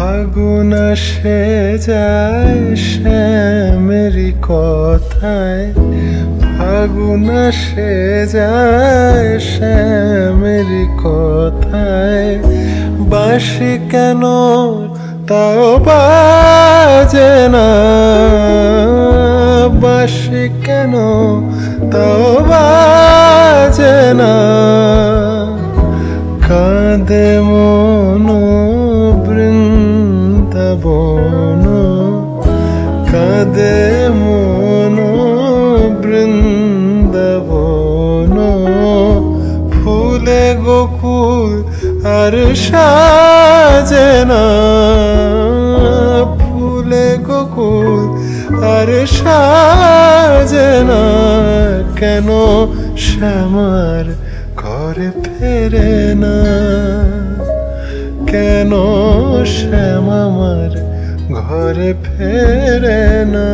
ফাগুন আসে যায় শ্যামেরি কথায়, ফাগুন আসে যায় শ্যামেরি কথায়। বাঁশি কেন তাও বাজে না, বাঁশি কেন তাও বাজে না। কাঁদে মন বৃন্দাবন, কাঁদে মন বৃন্দাবন। ফুলে গোকুল আর সাজে না, ফুলে গোকুল আর সাজে না। কেন শ্যামার ঘরে ফেরে না, কেন শ্যাম আমার ঘরে ফেরে না।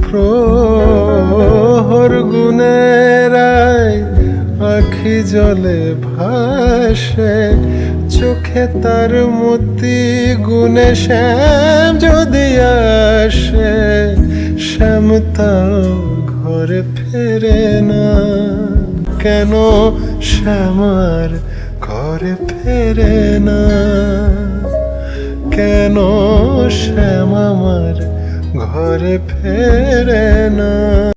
প্রহর গুণেরায় আখি জলে ভাসে, চোখে তার মতি গুণে শ্যাম যদি আসে। শ্যাম তাও ঘরে ফেরে না, কেন শ্যামার ঘরে ফেরে না, কেন শ্যাম আমার ঘরে ফেরে না।